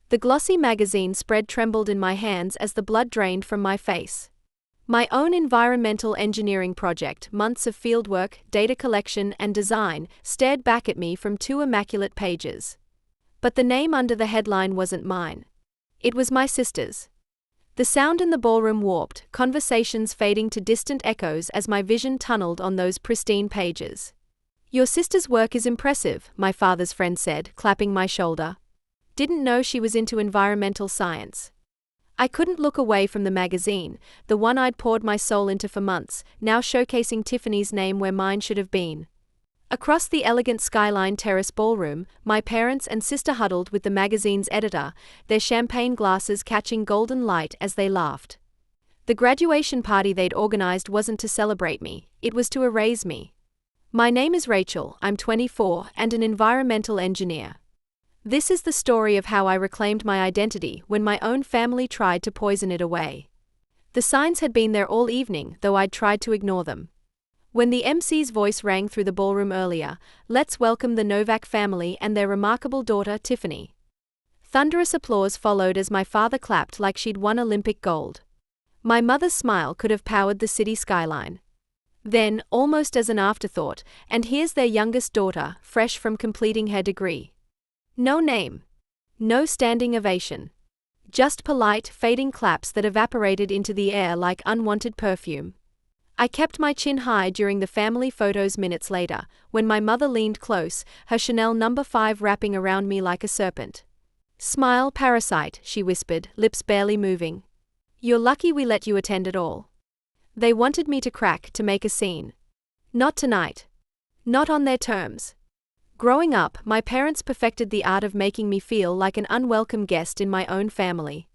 The glossy magazine spread trembled in my hands as the blood drained from my face. My own environmental engineering project, months of fieldwork, data collection, and design, stared back at me from 2 immaculate pages. But the name under the headline wasn't mine. It was my sister's. The sound in the ballroom warped, conversations fading to distant echoes as my vision tunneled on those pristine pages. "Your sister's work is impressive," my father's friend said, clapping my shoulder. "Didn't know she was into environmental science." I couldn't look away from the magazine, the one I'd poured my soul into for months, now showcasing Tiffany's name where mine should have been. Across the elegant Skyline Terrace ballroom, my parents and sister huddled with the magazine's editor, their champagne glasses catching golden light as they laughed. The graduation party they'd organized wasn't to celebrate me, it was to erase me. "My name is Rachel, I'm 24, and an environmental engineer. This is the story of how I reclaimed my identity when my own family tried to poison it away." The signs had been there all evening, though I'd tried to ignore them. When the MC's voice rang through the ballroom earlier, "Let's welcome the Novak family and their remarkable daughter, Tiffany." Thunderous applause followed as my father clapped like she'd won Olympic gold. My mother's smile could have powered the city skyline. Then, almost as an afterthought, "And here's their youngest daughter, fresh from completing her degree." No name. No standing ovation. Just polite, fading claps that evaporated into the air like unwanted perfume. I kept my chin high during the family photos minutes later, when my mother leaned close, her Chanel No. 5 wrapping around me like a serpent. "Smile, Parasite," she whispered, lips barely moving. "You're lucky we let you attend at all. They wanted me to crack, to make a scene. Not tonight. Not on their terms." Growing up, my parents perfected the art of making me feel like an unwelcome guest in my own family.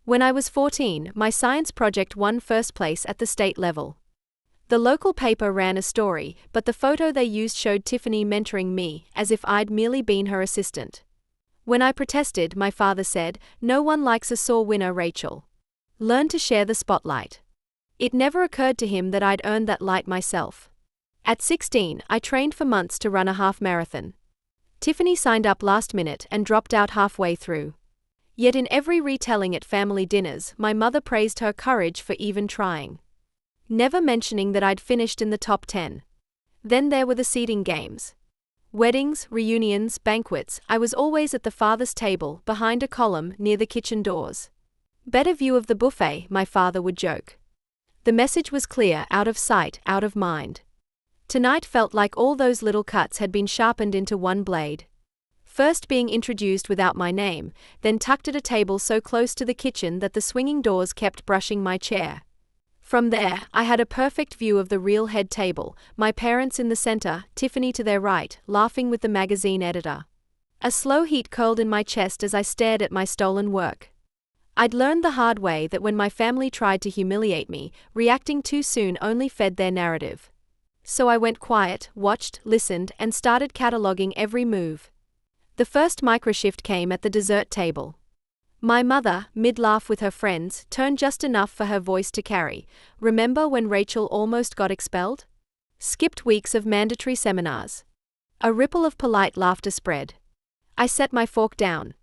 When I was 14, my science project won first place at the state level. The local paper ran a story, but the photo they used showed Tiffany mentoring me, as if I'd merely been her assistant. When I protested, my father said, "No one likes a sore winner, Rachel. Learn to share the spotlight." It never occurred to him that I'd earned that light myself. At 16, I trained for months to run a half marathon. Tiffany signed up last minute and dropped out halfway through. Yet in every retelling at family dinners, my mother praised her courage for even trying, never mentioning that I'd finished in the top 10. Then there were the seating games. Weddings, reunions, banquets, I was always at the farthest table, behind a column, near the kitchen doors. "Better view of the buffet," my father would joke. The message was clear: out of sight, out of mind. Tonight felt like all those little cuts had been sharpened into one blade. First being introduced without my name, then tucked at a table so close to the kitchen that the swinging doors kept brushing my chair. From there, I had a perfect view of the real head table, my parents in the center, Tiffany to their right, laughing with the magazine editor. A slow heat curled in my chest as I stared at my stolen work. I'd learned the hard way that when my family tried to humiliate me, reacting too soon only fed their narrative. So I went quiet, watched, listened, and started cataloging every move. The first microshift came at the dessert table. My mother, mid-laugh with her friends, turned just enough for her voice to carry. "Remember when Rachel almost got expelled? Skipped weeks of mandatory seminars." A ripple of polite laughter spread. I set my fork down.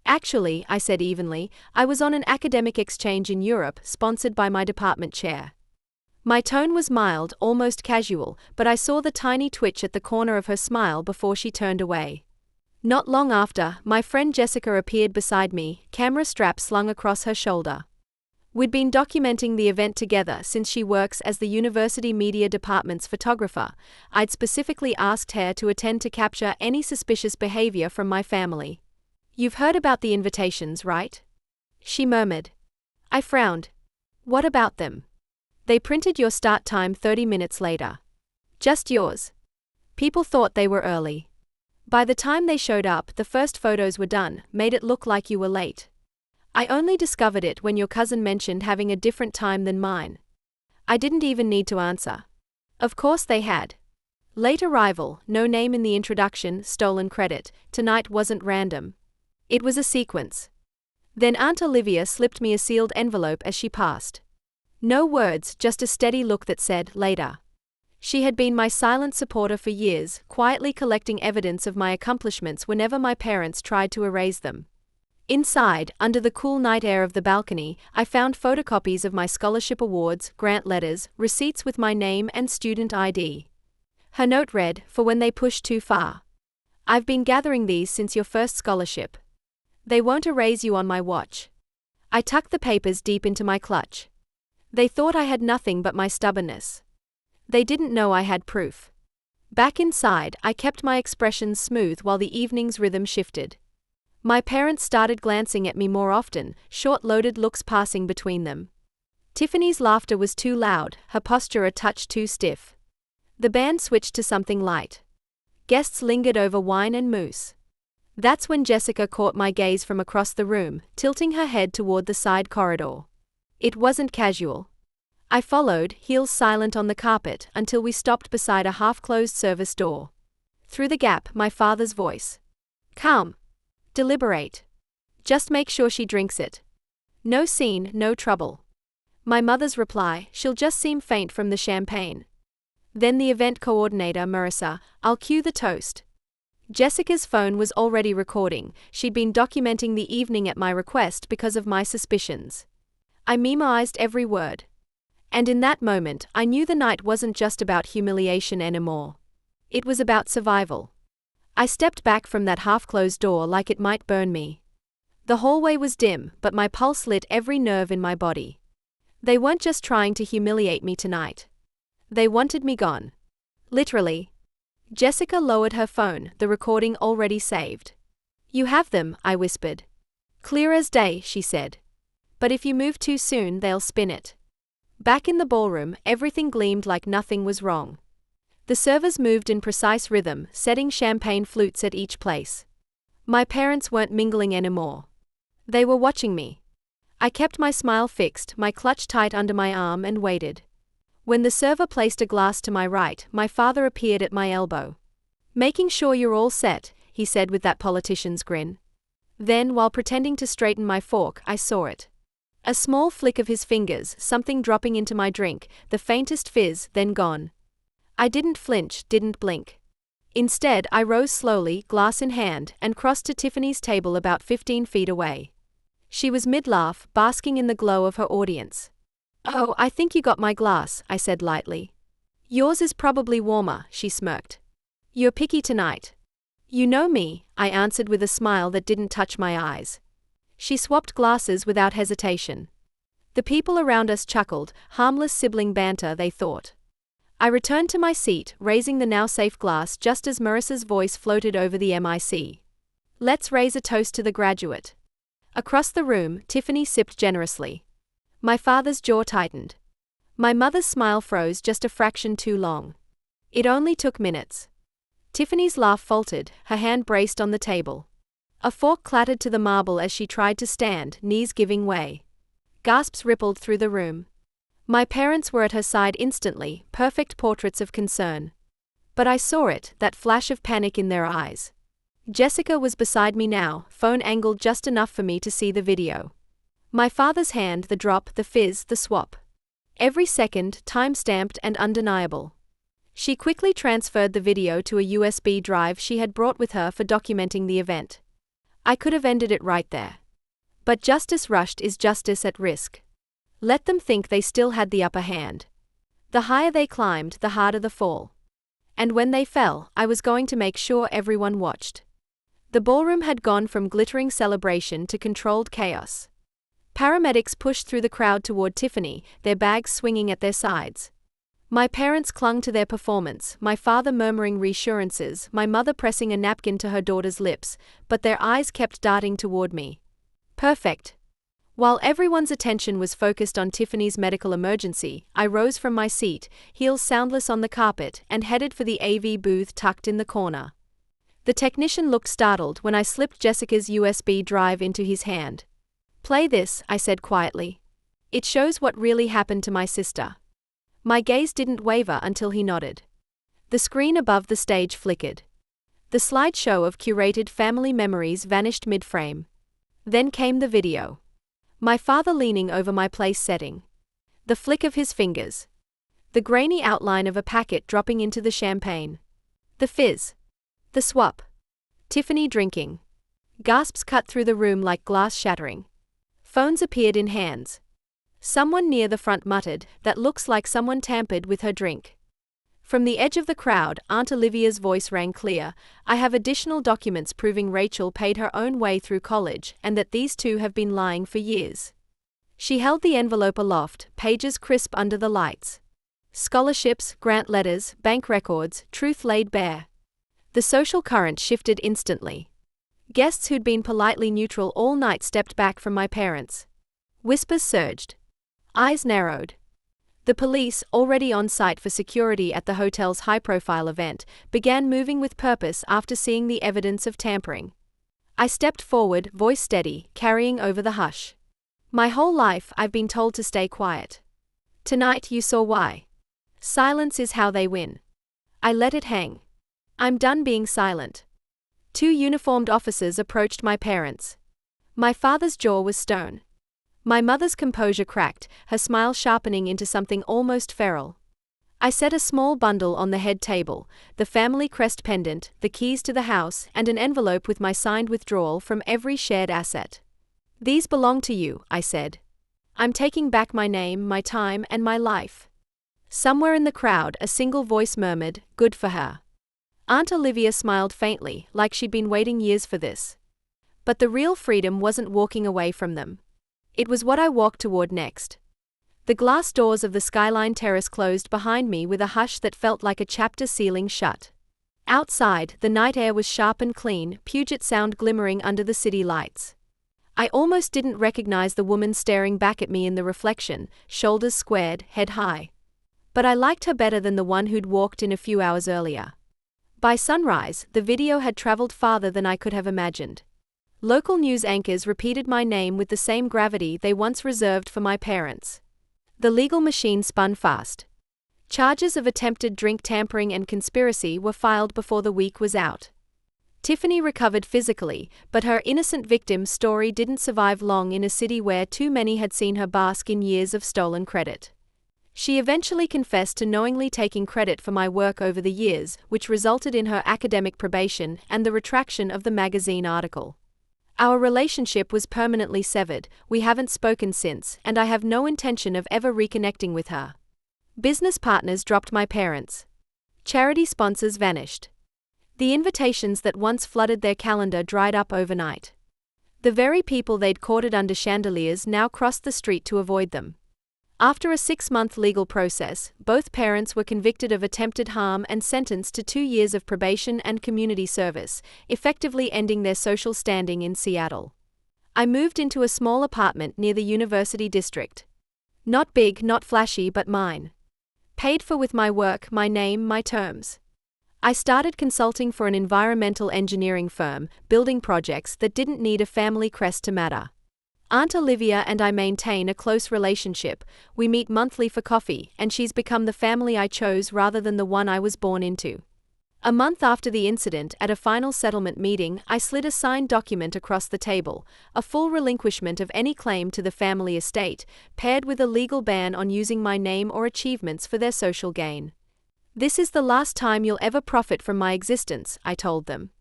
"Actually," I said evenly, "I was on an academic exchange in Europe, sponsored by my department chair." My tone was mild, almost casual, but I saw the tiny twitch at the corner of her smile before she turned away. Not long after, my friend Jessica appeared beside me, camera strap slung across her shoulder. We'd been documenting the event together since she works as the university media department's photographer. I'd specifically asked her to attend to capture any suspicious behavior from my family. "You've heard about the invitations, right?" she murmured. I frowned. "What about them?" "They printed your start time 30 minutes later. Just yours. People thought they were early. By the time they showed up, the first photos were done, made it look like you were late. I only discovered it when your cousin mentioned having a different time than mine." I didn't even need to answer. Of course they had. Late arrival, no name in the introduction, stolen credit. Tonight wasn't random. It was a sequence. Then Aunt Olivia slipped me a sealed envelope as she passed. No words, just a steady look that said, "Later." She had been my silent supporter for years, quietly collecting evidence of my accomplishments whenever my parents tried to erase them. Inside, under the cool night air of the balcony, I found photocopies of my scholarship awards, grant letters, receipts with my name and student ID. Her note read, "For when they push too far. I've been gathering these since your first scholarship. They won't erase you on my watch." I tucked the papers deep into my clutch. They thought I had nothing but my stubbornness. They didn't know I had proof. Back inside, I kept my expressions smooth while the evening's rhythm shifted. My parents started glancing at me more often, short-loaded looks passing between them. Tiffany's laughter was too loud, her posture a touch too stiff. The band switched to something light. Guests lingered over wine and mousse. That's when Jessica caught my gaze from across the room, tilting her head toward the side corridor. It wasn't casual. I followed, heels silent on the carpet, until we stopped beside a half-closed service door. Through the gap, my father's voice. "Calm. Deliberate. Just make sure she drinks it. No scene, no trouble." My mother's reply, "She'll just seem faint from the champagne." Then the event coordinator, Marissa, "I'll cue the toast." Jessica's phone was already recording. She'd been documenting the evening at my request because of my suspicions. I memoized every word. And in that moment, I knew the night wasn't just about humiliation anymore. It was about survival. I stepped back from that half-closed door like it might burn me. The hallway was dim, but my pulse lit every nerve in my body. They weren't just trying to humiliate me tonight. They wanted me gone. Literally. Jessica lowered her phone, the recording already saved. "You have them," I whispered. "Clear as day," she said. "But if you move too soon, they'll spin it." Back in the ballroom, everything gleamed like nothing was wrong. The servers moved in precise rhythm, setting champagne flutes at each place. My parents weren't mingling anymore. They were watching me. I kept my smile fixed, my clutch tight under my arm, and waited. When the server placed a glass to my right, my father appeared at my elbow. "Making sure you're all set," he said with that politician's grin. Then, while pretending to straighten my fork, I saw it. A small flick of his fingers, something dropping into my drink, the faintest fizz, then gone. I didn't flinch, didn't blink. Instead, I rose slowly, glass in hand, and crossed to Tiffany's table about 15 feet away. She was mid-laugh, basking in the glow of her audience. "Oh, I think you got my glass," I said lightly. "Yours is probably warmer," she smirked. "You're picky tonight." "You know me," I answered with a smile that didn't touch my eyes. She swapped glasses without hesitation. The people around us chuckled, harmless sibling banter, they thought. I returned to my seat, raising the now safe glass just as Marissa's voice floated over the mic. "Let's raise a toast to the graduate." Across the room, Tiffany sipped generously. My father's jaw tightened. My mother's smile froze just a fraction too long. It only took minutes. Tiffany's laugh faltered, her hand braced on the table. A fork clattered to the marble as she tried to stand, knees giving way. Gasps rippled through the room. My parents were at her side instantly, perfect portraits of concern. But I saw it, that flash of panic in their eyes. Jessica was beside me now, phone angled just enough for me to see the video. My father's hand, the drop, the fizz, the swap. Every second, time-stamped and undeniable. She quickly transferred the video to a USB drive she had brought with her for documenting the event. I could have ended it right there. But justice rushed is justice at risk. Let them think they still had the upper hand. The higher they climbed, the harder the fall. And when they fell, I was going to make sure everyone watched. The ballroom had gone from glittering celebration to controlled chaos. Paramedics pushed through the crowd toward Tiffany, their bags swinging at their sides. My parents clung to their performance, my father murmuring reassurances, my mother pressing a napkin to her daughter's lips, but their eyes kept darting toward me. Perfect. While everyone's attention was focused on Tiffany's medical emergency, I rose from my seat, heels soundless on the carpet, and headed for the AV booth tucked in the corner. The technician looked startled when I slipped Jessica's USB drive into his hand. "Play this," I said quietly. "It shows what really happened to my sister." My gaze didn't waver until he nodded. The screen above the stage flickered. The slideshow of curated family memories vanished mid-frame. Then came the video. My father leaning over my place setting. The flick of his fingers. The grainy outline of a packet dropping into the champagne. The fizz. The swap. Tiffany drinking. Gasps cut through the room like glass shattering. Phones appeared in hands. Someone near the front muttered, "That looks like someone tampered with her drink." From the edge of the crowd, Aunt Olivia's voice rang clear. "I have additional documents proving Rachel paid her own way through college and that these two have been lying for years." She held the envelope aloft, pages crisp under the lights. Scholarships, grant letters, bank records, truth laid bare. The social current shifted instantly. Guests who'd been politely neutral all night stepped back from my parents. Whispers surged. Eyes narrowed. The police, already on site for security at the hotel's high-profile event, began moving with purpose after seeing the evidence of tampering. I stepped forward, voice steady, carrying over the hush. "My whole life I've been told to stay quiet. Tonight you saw why. Silence is how they win." I let it hang. "I'm done being silent." Two uniformed officers approached my parents. My father's jaw was stone. My mother's composure cracked, her smile sharpening into something almost feral. I set a small bundle on the head table, the family crest pendant, the keys to the house, and an envelope with my signed withdrawal from every shared asset. "These belong to you," I said. "I'm taking back my name, my time, and my life." Somewhere in the crowd, a single voice murmured, "Good for her." Aunt Olivia smiled faintly, like she'd been waiting years for this. But the real freedom wasn't walking away from them. It was what I walked toward next. The glass doors of the Skyline Terrace closed behind me with a hush that felt like a chapter sealing shut. Outside, the night air was sharp and clean, Puget Sound glimmering under the city lights. I almost didn't recognize the woman staring back at me in the reflection, shoulders squared, head high. But I liked her better than the one who'd walked in a few hours earlier. By sunrise, the video had traveled farther than I could have imagined. Local news anchors repeated my name with the same gravity they once reserved for my parents. The legal machine spun fast. Charges of attempted drink tampering and conspiracy were filed before the week was out. Tiffany recovered physically, but her innocent victim's story didn't survive long in a city where too many had seen her bask in years of stolen credit. She eventually confessed to knowingly taking credit for my work over the years, which resulted in her academic probation and the retraction of the magazine article. Our relationship was permanently severed, we haven't spoken since, and I have no intention of ever reconnecting with her. Business partners dropped my parents. Charity sponsors vanished. The invitations that once flooded their calendar dried up overnight. The very people they'd courted under chandeliers now crossed the street to avoid them. After a 6-month legal process, both parents were convicted of attempted harm and sentenced to 2 years of probation and community service, effectively ending their social standing in Seattle. I moved into a small apartment near the University District. Not big, not flashy, but mine. Paid for with my work, my name, my terms. I started consulting for an environmental engineering firm, building projects that didn't need a family crest to matter. Aunt Olivia and I maintain a close relationship, we meet monthly for coffee, and she's become the family I chose rather than the one I was born into. A month after the incident, at a final settlement meeting, I slid a signed document across the table, a full relinquishment of any claim to the family estate, paired with a legal ban on using my name or achievements for their social gain. "This is the last time you'll ever profit from my existence," I told them.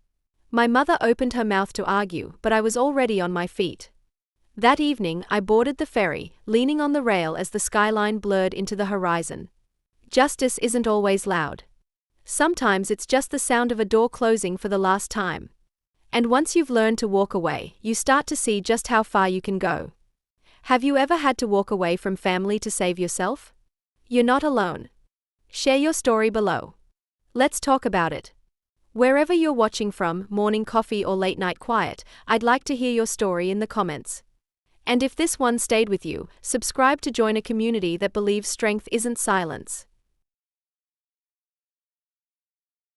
My mother opened her mouth to argue, but I was already on my feet. That evening, I boarded the ferry, leaning on the rail as the skyline blurred into the horizon. Justice isn't always loud. Sometimes it's just the sound of a door closing for the last time. And once you've learned to walk away, you start to see just how far you can go. Have you ever had to walk away from family to save yourself? You're not alone. Share your story below. Let's talk about it. Wherever you're watching from, morning coffee or late night quiet, I'd like to hear your story in the comments. And if this one stayed with you, subscribe to join a community that believes strength isn't silence.